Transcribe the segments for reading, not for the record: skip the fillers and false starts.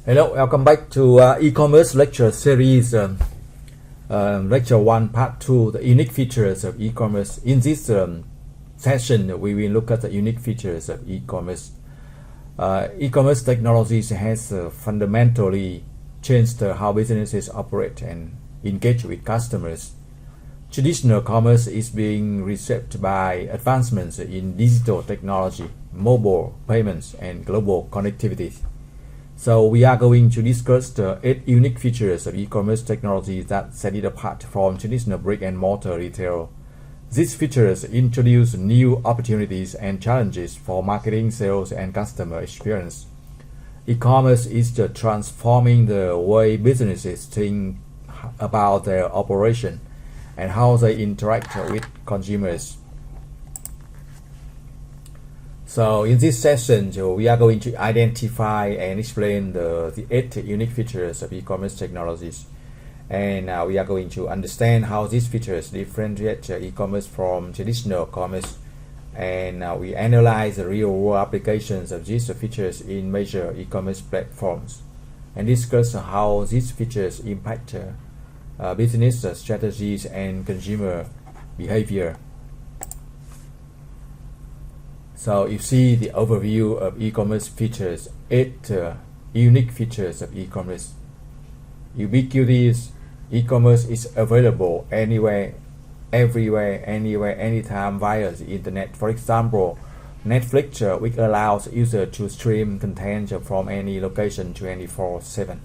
Hello, welcome back to e-commerce lecture series, lecture 1, part 2, the unique features of e-commerce. In this session, we will look at the unique features of e-commerce. E-commerce technologies has fundamentally changed how businesses operate and engage with customers. Traditional commerce is being reshaped by advancements in digital technology, mobile payments, and global connectivity. So we are going to discuss the 8 unique features of e-commerce technology that set it apart from traditional brick-and-mortar retail. These features introduce new opportunities and challenges for marketing, sales, and customer experience. E-commerce is transforming the way businesses think about their operation and how they interact with consumers. So in this session, we are going to identify and explain the 8 unique features of e-commerce technologies. And we are going to understand how these features differentiate e-commerce from traditional commerce. And we analyze the real-world applications of these features in major e-commerce platforms and discuss how these features impact business strategies and consumer behavior. So you see the overview of e-commerce features, 8 unique features of e-commerce. Ubiquitous e-commerce is available anywhere, everywhere, anywhere, anytime via the internet. For example, Netflix, which allows users to stream content from any location 24/7.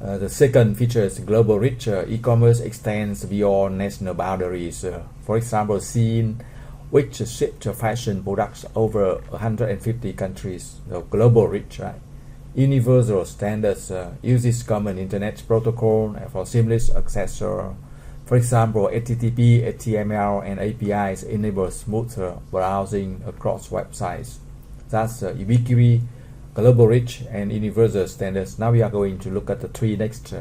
The second feature is global reach. E-commerce extends beyond national boundaries. For example, Shein, which shipped fashion products over 150 countries. So global reach, right? Universal standards uses common internet protocol for seamless access. For example, HTTP, HTML, and APIs enable smoother browsing across websites. That's ubiquity, global reach, and universal standards. Now we are going to look at the 3 next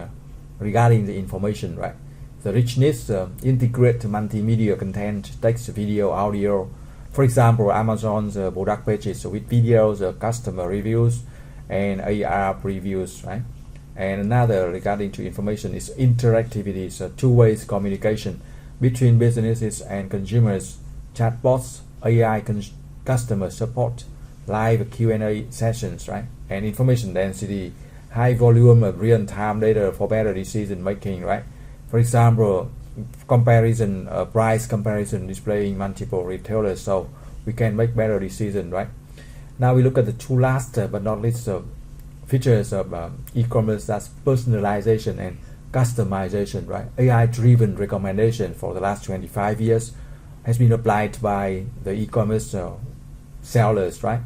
regarding the information, right? The richness, integrate multimedia content, text, video, audio. For example, Amazon's product pages with videos, customer reviews, and AR previews, right? And another regarding to information is interactivity, so two-way communication between businesses and consumers, chatbots, AI customer support, live Q&A sessions, right? And information density, high volume of real-time data for better decision making, right? For example, comparison, price comparison displaying multiple retailers, so we can make better decisions, right? Now we look at the 2 last but not least features of e-commerce, that's personalization and customization, right? AI-driven recommendation for the last 25 years has been applied by the e-commerce sellers, right?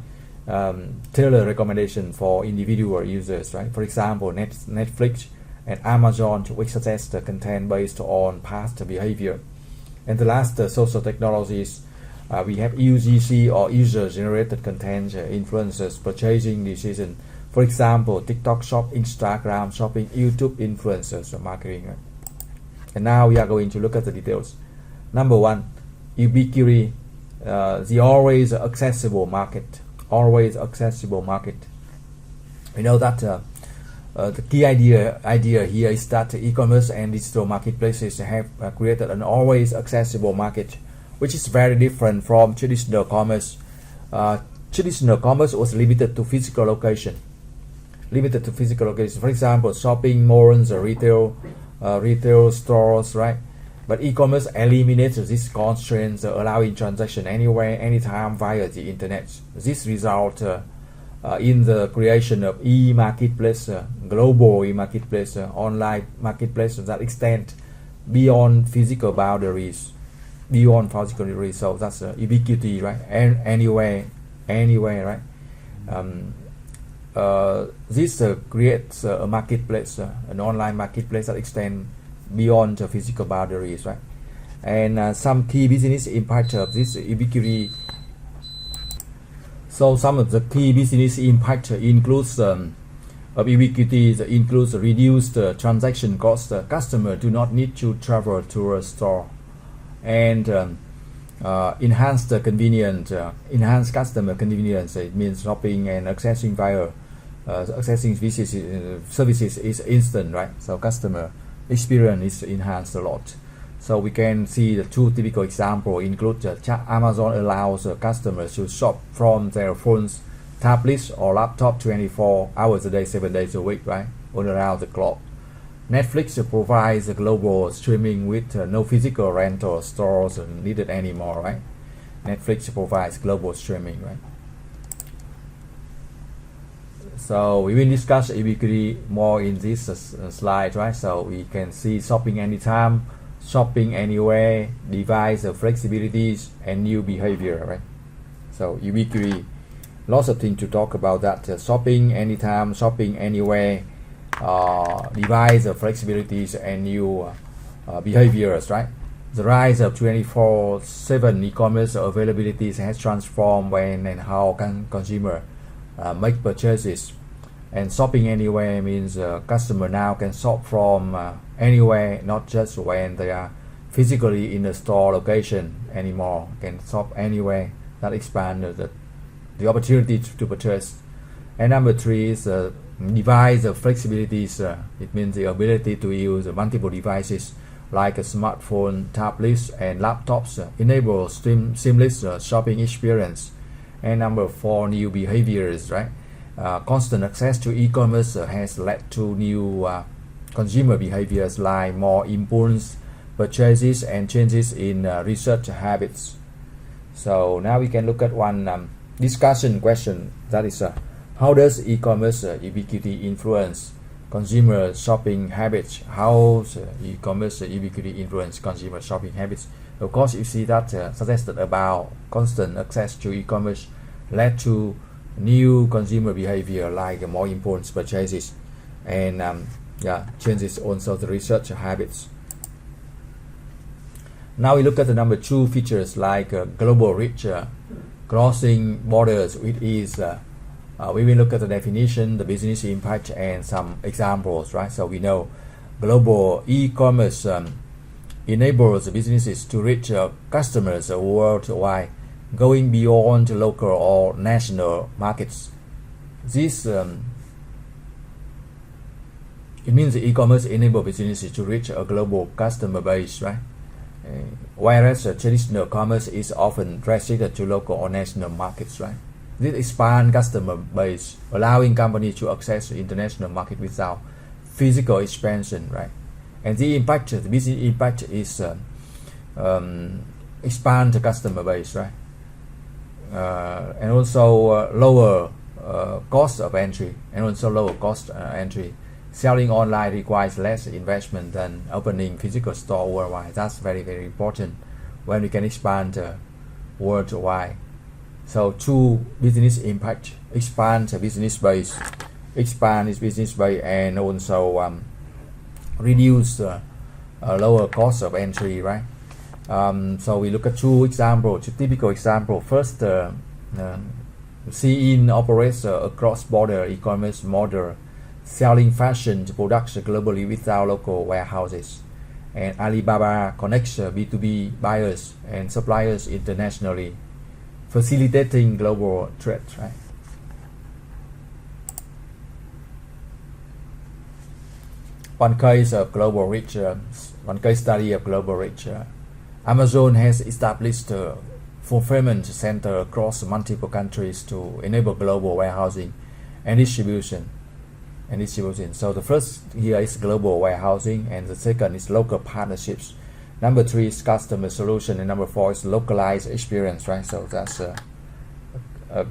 Tailor recommendation for individual users, right? For example, Netflix and Amazon, which suggest the content based on past behavior. And the last social technologies, we have UGC or user-generated content influences purchasing decision. For example, TikTok Shop, Instagram Shopping, YouTube influencers marketing. Right? And now we are going to look at the details. Number 1, ubiquity, the always accessible market. Always accessible market. We know that the key idea here is that e-commerce and digital marketplaces have created an always accessible market, which is very different from traditional commerce. Traditional commerce was limited to physical location. For example, shopping malls, retail stores, right? But e-commerce eliminates these constraints, allowing transaction anywhere, anytime via the internet. This results in the creation of e-marketplace, global e-marketplace, online marketplace that extend beyond physical boundaries. So that's ubiquity, right? And anywhere, right? This creates a marketplace, an online marketplace that extend beyond the physical boundaries, right? And some key business impact of this ubiquity. So some of the key business impact includes of ubiquity includes reduced transaction costs. Customer do not need to travel to a store, and enhanced convenience, enhanced customer convenience. It means shopping and accessing via accessing services is instant, right? So customer experience is enhanced a lot. So we can see the two typical examples include Amazon allows customers to shop from their phones, tablets or laptop 24 hours a day, 7 days a week, right? On around the clock. Netflix provides global streaming with no physical rental stores needed anymore, right? Netflix provides global streaming, right? So we will discuss ubiquity more in this slide, right? So we can see shopping anytime, shopping anywhere, device flexibilities, and new behavior, right? So ubiquity, lots of things to talk about that. Shopping anytime, shopping anywhere, device flexibilities, and new behaviors, right? The rise of 24/7 e-commerce availabilities has transformed when and how consumer make purchases. And shopping anywhere means customer now can shop from anywhere, not just when they are physically in the store location anymore. Can shop anywhere. That expands the opportunity to purchase. And number three is device flexibilities. It means the ability to use multiple devices like a smartphone, tablets, and laptops enable seamless shopping experience. And number four, new behaviors, right? Constant access to e-commerce has led to new consumer behaviors like more impulse purchases and changes in research habits. So now we can look at one discussion question, that is how does e-commerce ubiquity influence consumer shopping habits? How e-commerce ubiquity influence consumer shopping habits? Of course, you see that suggested about constant access to e-commerce led to new consumer behavior like more impulse purchases and changes also the research habits. Now we look at the number two features like global reach, crossing borders with ease. We will look at the definition, the business impact, and some examples, right? So we know global e-commerce enables businesses to reach customers worldwide, going beyond local or national markets. This it means the e-commerce enables businesses to reach a global customer base, right? Whereas traditional commerce is often restricted to local or national markets, right? This expands customer base, allowing companies to access the international market without physical expansion, right? And the impact, the business impact is expand the customer base, right? And also lower cost of entry, and also lower cost entry. Selling online requires less investment than opening physical store worldwide. That's very, very important when we can expand worldwide. So two business impact: expand the business base, and also reduce lower cost of entry, right? So we look at two examples, two typical examples. First, Shein operates a cross-border e-commerce model, selling fashion products globally without local warehouses. And Alibaba connects B2B buyers and suppliers internationally, facilitating global trade, right? One case study of global reach. Amazon has established a fulfillment center across multiple countries to enable global warehousing and distribution. So the first here is global warehousing, and the second is local partnerships. Number three is customer solution, and number four is localized experience, right? So that's a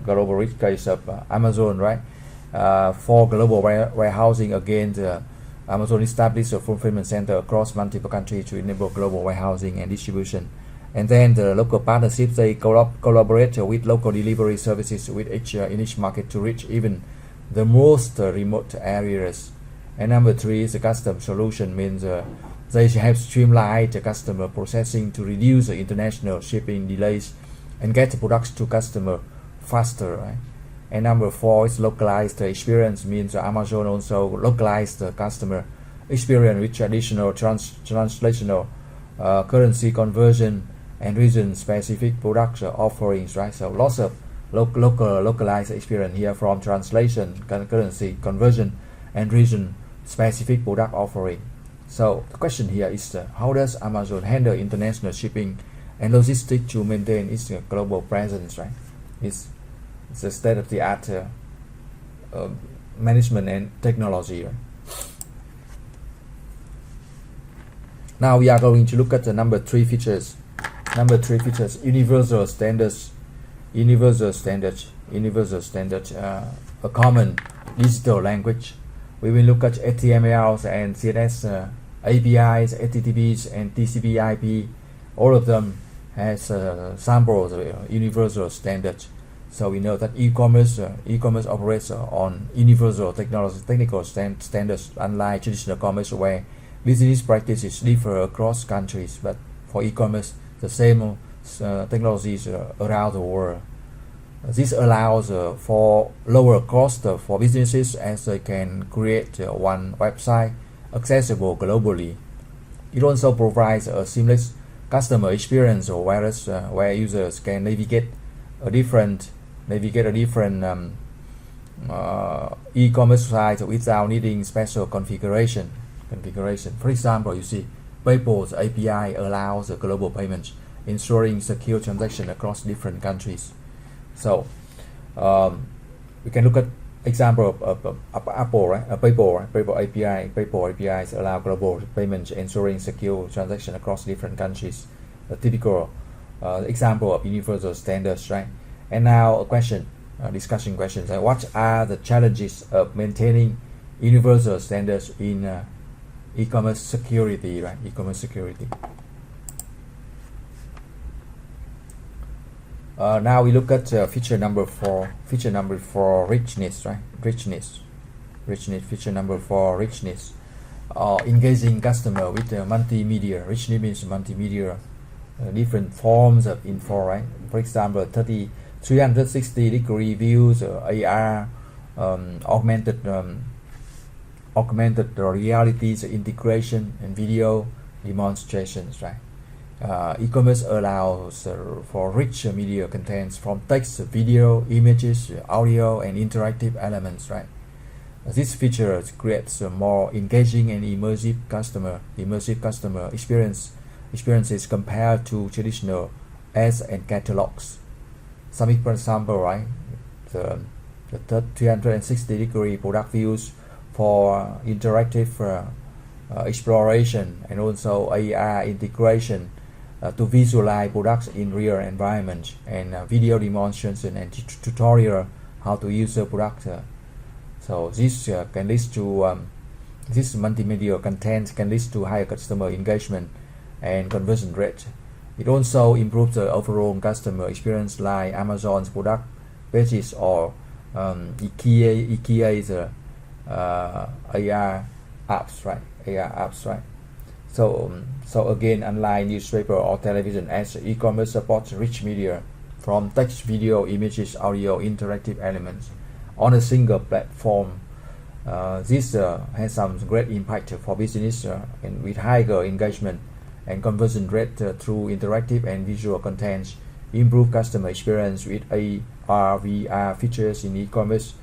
global reach case of Amazon, right? For global warehousing, again, Amazon established a fulfillment center across multiple countries to enable global warehousing and distribution. And then the local partnerships, they collaborate with local delivery services with in each market to reach even the most remote areas. And number three is the custom solution, means they have streamlined the customer processing to reduce the international shipping delays and get the products to customer faster, right? And number four is localized experience, means Amazon also localized the customer experience with traditional translational currency conversion and region-specific product offerings, right? So lots of localized experience here from translation, currency conversion, and region specific product offering. So the question here is how does Amazon handle international shipping and logistics to maintain its global presence, right? It's a state-of-the-art management and technology, right? Now we are going to look at the number three features. Universal standards, a common digital language. We will look at HTML and CSS, APIs, HTTPs, and TCP/IP. All of them has samples of universal standards. So we know that e-commerce operates on universal technical standards, unlike traditional commerce where business practices differ across countries. But for e-commerce, the same technologies around the world. This allows for lower cost for businesses as they can create one website accessible globally. It also provides a seamless customer experience, where users can navigate a different e-commerce site without needing special configuration. For example, you see PayPal's API allows global payments, ensuring secure transaction across different countries. So we can look at example of Apple, right? PayPal API. PayPal APIs allow global payments, ensuring secure transaction across different countries. A typical example of universal standards, right? And now a question, discussion questions. What are the challenges of maintaining universal standards in e-commerce security, right? E-commerce security. Now we look at feature number four. Richness, right? Richness. Feature number four, richness. Engaging customer with multimedia. Richness means multimedia, different forms of info, right? For example, 360-degree views, AR, augmented realities integration, and video demonstrations, right? E-commerce allows for rich media contents from text, video, images, audio, and interactive elements, right? This feature creates a more engaging and immersive customer experiences compared to traditional ads and catalogs. Some example, right? The 360-degree product views for interactive exploration, and also AR integration to visualize products in real environment, and video demonstration and tutorial how to use the product. So this can lead to this multimedia content can lead to higher customer engagement and conversion rate. It also improves the overall customer experience, like Amazon's product pages or IKEA's AR apps, right? So again, unlike newspaper or television ads, e-commerce supports rich media from text, video, images, audio, interactive elements on a single platform. This has some great impact for business and with higher engagement and conversion rate through interactive and visual content, improve customer experience with AR, VR features in e-commerce.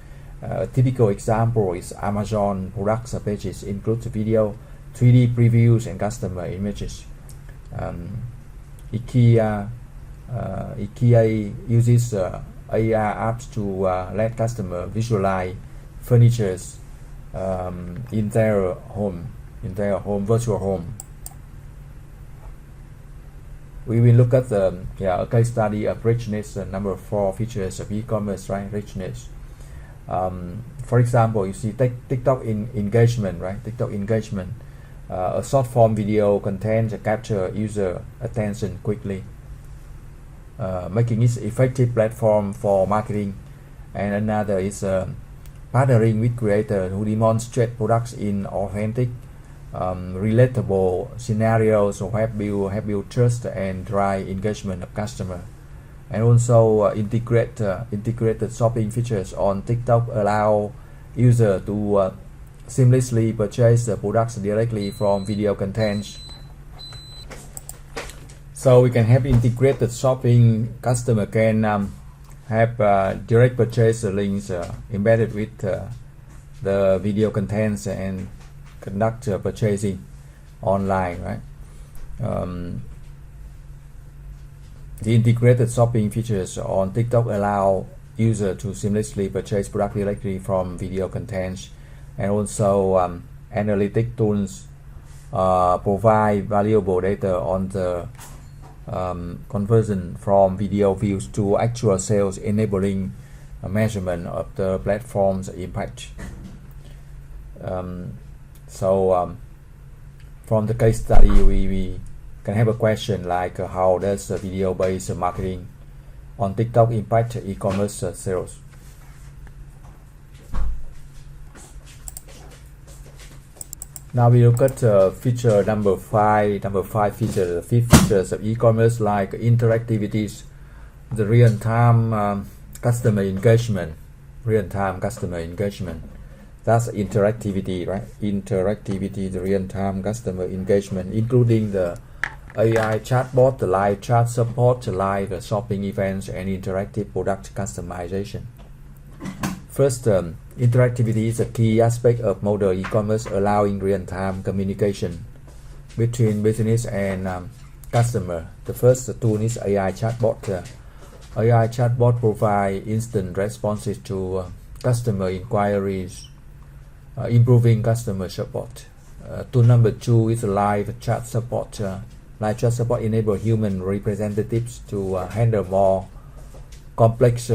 A typical example is Amazon products pages include video, 3D previews, and customer images. IKEA uses AR apps to let customers visualize furniture in their virtual home. We will look at a case study of richness, number 4 features of e-commerce, right? Richness. For example, you see TikTok engagement, right? TikTok engagement. A short form video content capture user attention quickly, making it effective platform for marketing. And another is partnering with creators who demonstrate products in authentic, relatable scenarios, so help build trust and drive engagement of customer. And also integrated shopping features on TikTok allow user to seamlessly purchase the products directly from video content. So we can have integrated shopping. Customer can have direct purchase links embedded with the video contents and conduct purchasing online, right? The integrated shopping features on TikTok allow users to seamlessly purchase product directly from video contents, and also analytic tools provide valuable data on the conversion from video views to actual sales, enabling a measurement of the platform's impact. From the case study, we can have a question like how does video-based marketing on TikTok impact e-commerce sales? Now we look at feature number 5. Number 5 feature, the 5th features of e-commerce, like interactivities, the real-time customer engagement. Real-time customer engagement. That's interactivity, right? Interactivity, the real-time customer engagement, including the AI chatbot, the live chat support, the live shopping events, and interactive product customization. First, interactivity is a key aspect of modern e-commerce, allowing real-time communication between business and customer. The first tool is AI chatbot. AI chatbot provide instant responses to customer inquiries, improving customer support. Tool number 2 is live chat support. Live chat support enable human representatives to handle more complex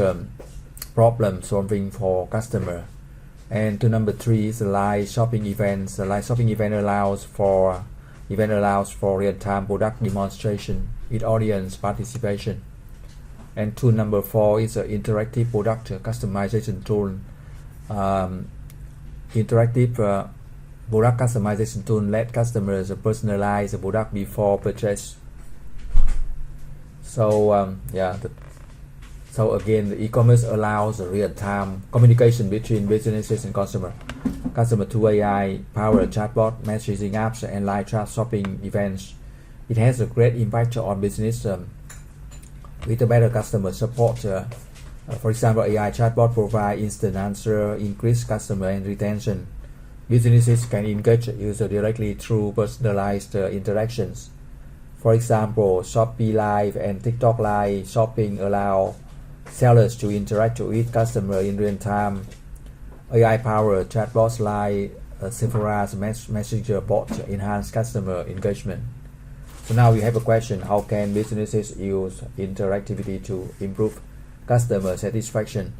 problem solving for customer. And to number 3 is live shopping events. The live shopping event allows for real-time product demonstration with audience participation. And tool number 4 is interactive product customization tool. Interactive product customization tool let customers personalize the product before purchase. So again, the e-commerce allows real-time communication between businesses and customer through AI-powered chatbot, messaging apps, and live chat shopping events. It has a great impact on business with a better customer support. For example, AI chatbot provide instant answer, increase customer and retention. Businesses can engage user directly through personalized interactions. For example, Shopee Live and TikTok Live shopping allow sellers to interact with customer in real time. AI-powered chatbots like Sephira's messenger bot enhance customer engagement. So now we have a question: how can businesses use interactivity to improve customer satisfaction?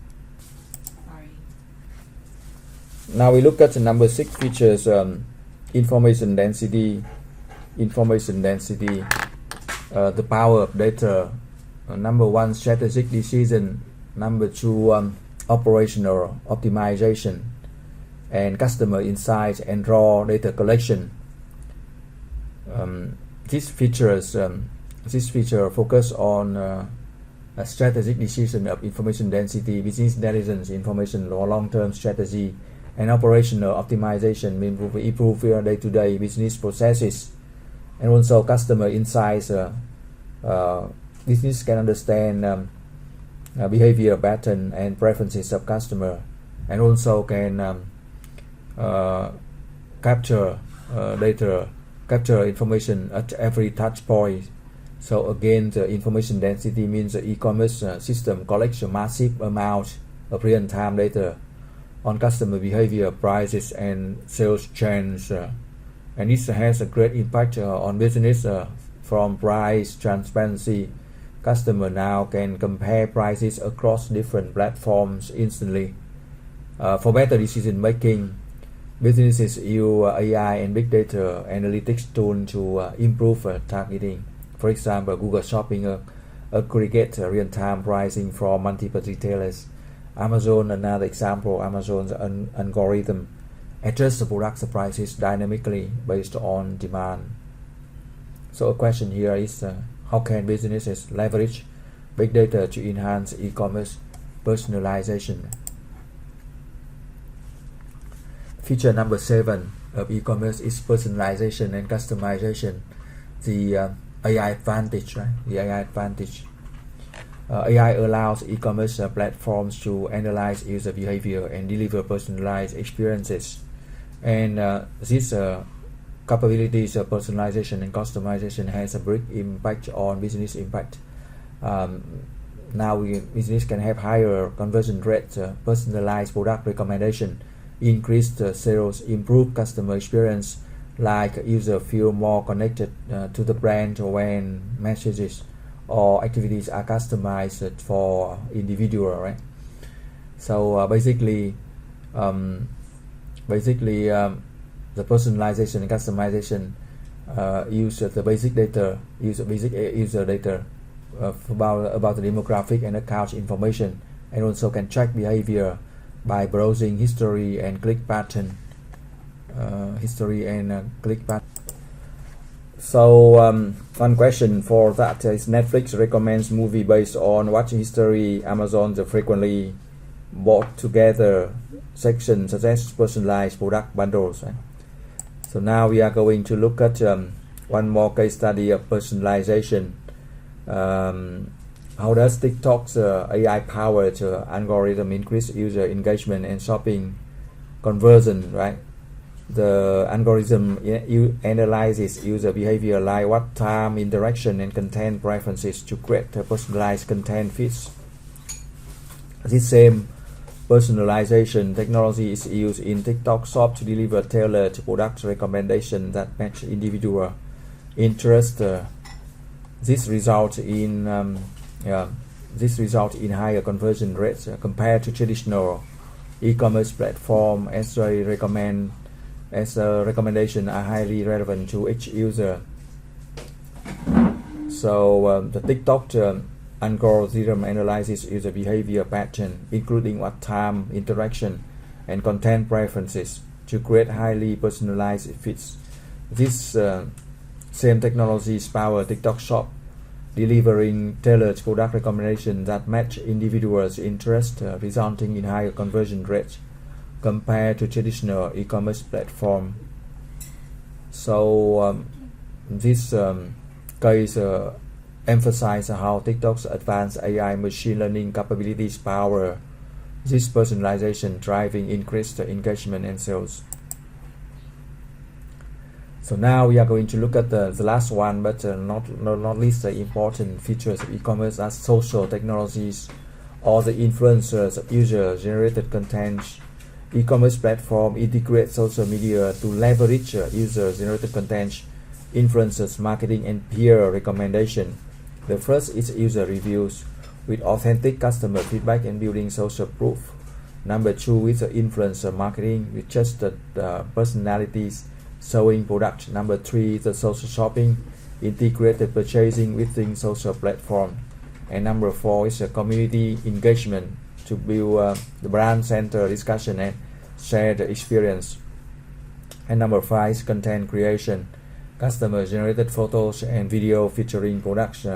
Now we look at the number 6 features, information density. The power of data. Number 1, strategic decision. Number 2, operational optimization, and customer insights and raw data collection. This feature focus on a strategic decision of information density, business intelligence, information long-term strategy, and operational optimization, improve your day-to-day business processes, and also customer insights. Business can understand behavior pattern and preferences of customer, and also can capture information at every touch point. So again, the information density means the e-commerce system collects a massive amount of real-time data on customer behavior, prices, and sales trends, and this has a great impact on business. From price transparency, customer now can compare prices across different platforms instantly. For better decision making, businesses use AI and big data analytics tools to improve targeting. For example, Google Shopping aggregate real-time pricing from multiple retailers. Amazon, another example, Amazon's algorithm adjusts the product prices dynamically based on demand. So a question here is, how can businesses leverage big data to enhance e-commerce personalization? Feature number 7 of e-commerce is personalization and customization. The AI advantage, right? The AI advantage. AI allows e-commerce platforms to analyze user behavior and deliver personalized experiences. And these capabilities of personalization and customization has a big impact on business impact. Now business can have higher conversion rates, personalized product recommendation, increased sales, improved customer experience, like user feel more connected to the brand when messages or activities are customized for individual, right? So basically the personalization and customization use the basic data, user data about the demographic and account information, and also can track behavior by browsing history and click pattern. So one question for that is, Netflix recommends movie based on watching history. Amazon frequently bought together sections suggest personalized product bundles, right? So now we are going to look at one more case study of personalization. How does TikTok's AI-powered algorithm increase user engagement and shopping conversion, right? The algorithm analyzes user behavior like what time, interaction, and content preferences to create personalized content feeds. This same personalization technology is used in TikTok Shop to deliver tailored product recommendations that match individual interest. This results in higher conversion rates compared to traditional e-commerce platform, as a recommendation are highly relevant to each user. So the TikTok algorithm analyzes user behavior pattern, including what time, interaction, and content preferences, to create highly personalized feeds. This same technologies power TikTok Shop, delivering tailored product recommendations that match individuals' interests, resulting in higher conversion rates compared to traditional e-commerce platform. So this case emphasizes how TikTok's advanced AI machine learning capabilities power this personalization, driving increased engagement and sales. So now we are going to look at the last one, but not least the important features of e-commerce as social technologies or the influencers of user-generated content. E-commerce platform integrate social media to leverage user-generated content, influencers marketing, and peer recommendation. The first is user reviews with authentic customer feedback and building social proof. Number two is influencer marketing with trusted personalities showing product. Number three, the social shopping, integrated purchasing within social platform. And number four is community engagement to build the brand center discussion and share the experience. And number five is content creation, customer generated photos and video featuring products.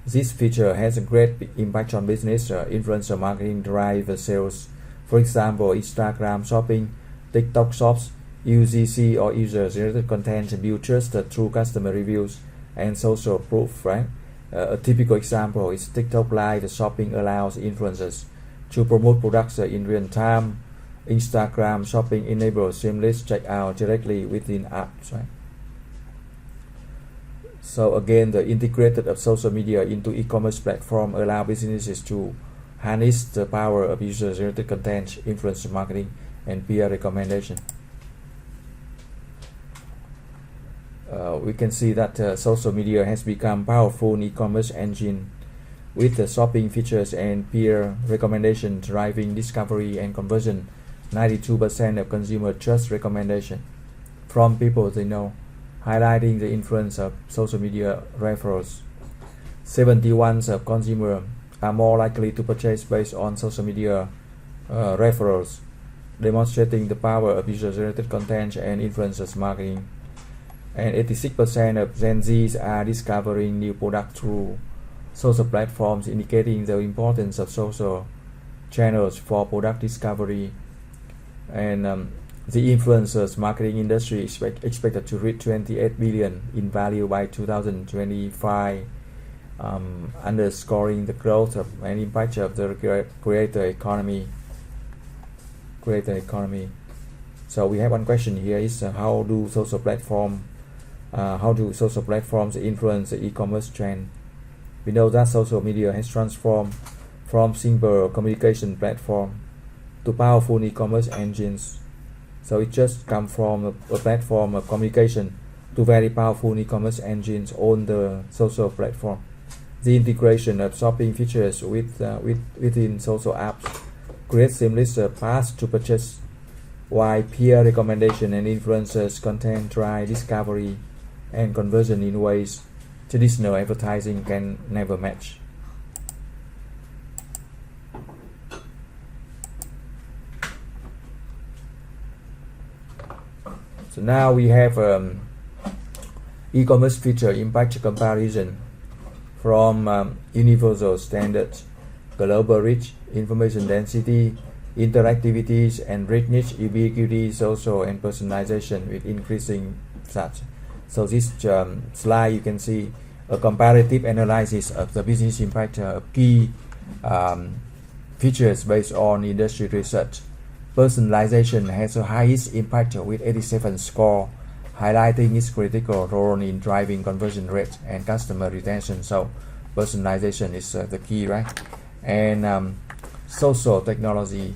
This feature has a great impact on business. Influencer marketing drive sales. For example, Instagram shopping, TikTok shops, UGC or user-generated content build trust through customer reviews and social proof, right? A typical example is TikTok Live shopping allows influencers to promote products in real time. Instagram shopping enables seamless checkout directly within apps, right? So again, the integrated of social media into e-commerce platform allow businesses to harness the power of user-generated content, influencer marketing, and peer recommendation. We can see that social media has become powerful e-commerce engine with the shopping features and peer recommendation driving discovery and conversion. 92% of consumer trust recommendation from people they know, highlighting the influence of social media referrals. 71% of consumers are more likely to purchase based on social media referrals, demonstrating the power of user-generated content and influencers marketing. And 86% of Gen Zs are discovering new products through social platforms, indicating the importance of social channels for product discovery. And the influencers marketing industry is expected to reach $28 billion in value by 2025, underscoring the growth of and impact of the creator economy. So we have one question here is how do social platforms influence the e-commerce trend? We know that social media has transformed from simple communication platform to powerful e-commerce engines. So it just come from a platform of communication to very powerful e-commerce engines on the social platform. The integration of shopping features within social apps creates seamless paths to purchase, while peer recommendation and influencers content drive discovery and conversion in ways traditional advertising can never match. So now we have e-commerce feature impact comparison from universal standards, global reach, information density, interactivities, and richness, ubiquity, social, and personalization with increasing such. So this slide you can see a comparative analysis of the business impact of key features based on industry research. Personalization has the highest impact with 87 score, highlighting its critical role in driving conversion rate and customer retention. So personalization is the key, right? And social technology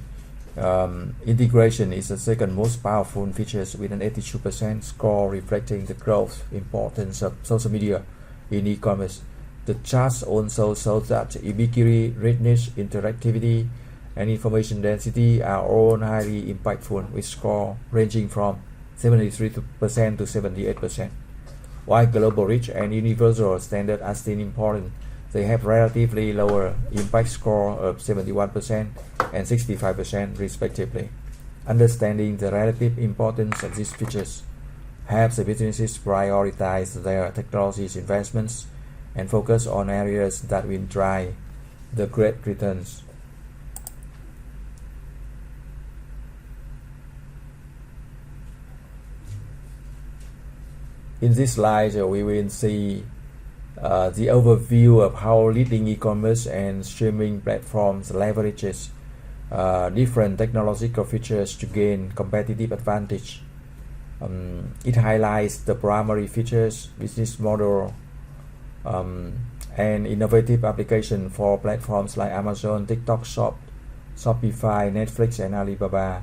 integration is the second most powerful features with an 82% score, reflecting the growth importance of social media in e-commerce. The charts also show that ubiquity, richness, interactivity, and information density are all highly impactful, with score ranging from 73% to 78%. While global reach and universal standard are still important, they have relatively lower impact score of 71% and 65% respectively. Understanding the relative importance of these features helps the businesses prioritize their technology investments and focus on areas that will drive the great returns. In this slide, we will see the overview of how leading e-commerce and streaming platforms leverages different technological features to gain competitive advantage. It highlights the primary features, business model, and innovative application for platforms like Amazon, TikTok Shop, Shopify, Netflix, and Alibaba.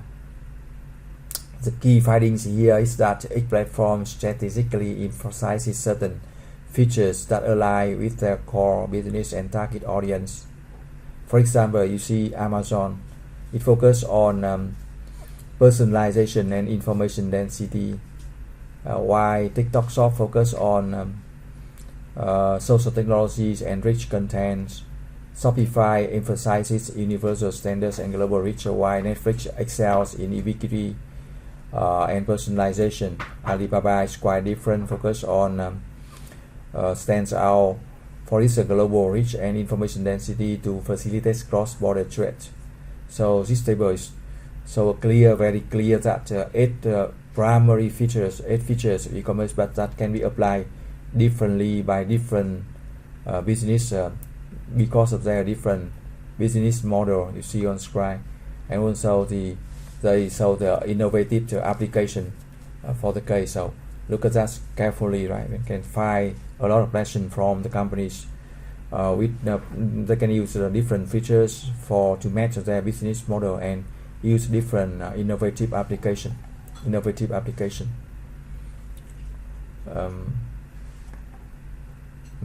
The key findings here is that each platform strategically emphasizes certain features that align with their core business and target audience. For example, you see Amazon, it focuses on personalization and information density, while TikTok Shop focus on social technologies and rich content. Shopify emphasizes universal standards and global reach, while Netflix excels in ubiquity and personalization. Alibaba is quite different, focus on stands out for its global reach and information density to facilitate cross-border trade. So this table is so clear, very clear that eight primary features, of e-commerce, but that can be applied differently by different business because of their different business model you see on screen, and also the innovative application for the case. So look at that carefully, right? We can find a lot of lesson from the companies they can use different features to match their business model and use different innovative application.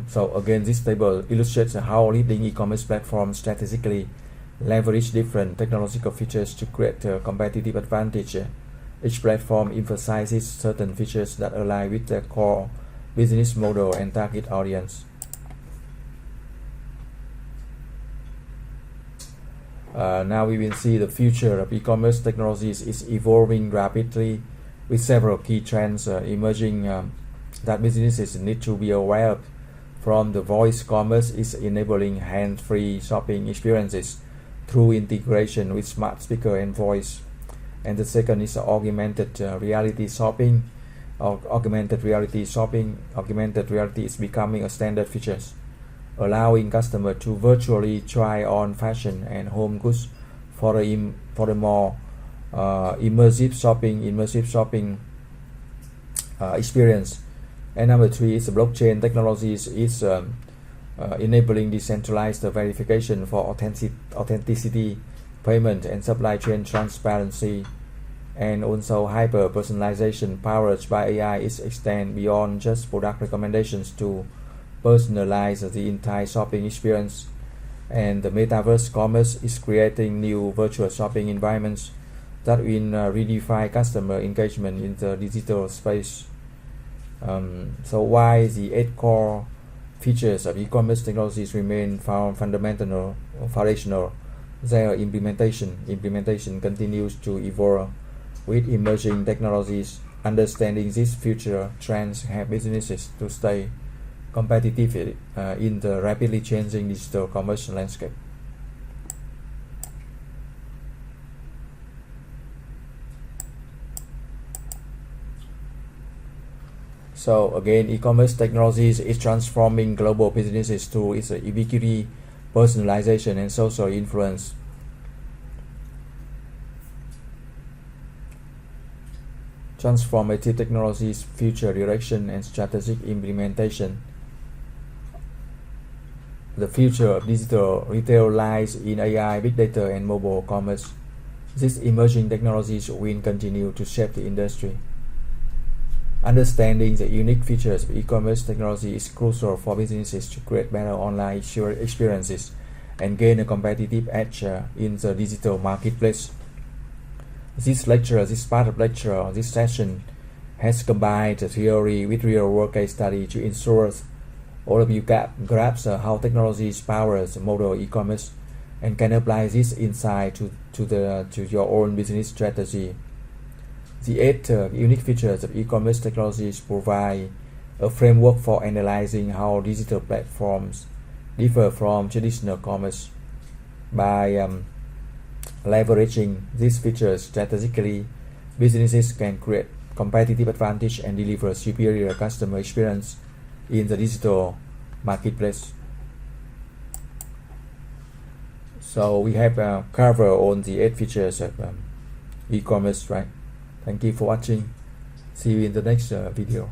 So again, this table illustrates how leading e-commerce platforms strategically leverage different technological features to create a competitive advantage. Each platform emphasizes certain features that align with their core business model and target audience. Now we will see the future of e-commerce technologies is evolving rapidly, with several key trends emerging that businesses need to be aware of. From the voice commerce is enabling hands-free shopping experiences through integration with smart speaker and voice. And the second is augmented reality shopping. Augmented reality is becoming a standard feature allowing customers to virtually try on fashion and home goods for a more immersive shopping experience. And number 3 is blockchain technologies is enabling decentralized verification for authenticity, payment, and supply chain transparency. And also hyper personalization powered by AI is extend beyond just product recommendations to personalize the entire shopping experience. And the metaverse commerce is creating new virtual shopping environments that will redefine customer engagement in the digital space. So why the 8 core features of e-commerce technologies remain foundational? Their implementation continues to evolve with emerging technologies. Understanding these future trends help businesses to stay competitive in the rapidly changing digital commerce landscape. So again, e-commerce technologies is transforming global businesses through its ubiquity, personalization, and social influence. Transformative technologies, future direction, and strategic implementation. The future of digital retail lies in AI, big data, and mobile commerce. These emerging technologies will continue to shape the industry. Understanding the unique features of e-commerce technology is crucial for businesses to create better online experiences and gain a competitive edge in the digital marketplace. This part of lecture, this session has combined the theory with real-world case study to ensure all of you grasp how technology powers modern e-commerce and can apply this insight to your own business strategy. The 8 unique features of e-commerce technologies provide a framework for analyzing how digital platforms differ from traditional commerce. By leveraging these features strategically, businesses can create competitive advantage and deliver superior customer experience in the digital marketplace. So we have covered on the 8 features of e-commerce, right? Thank you for watching. See you in the next video.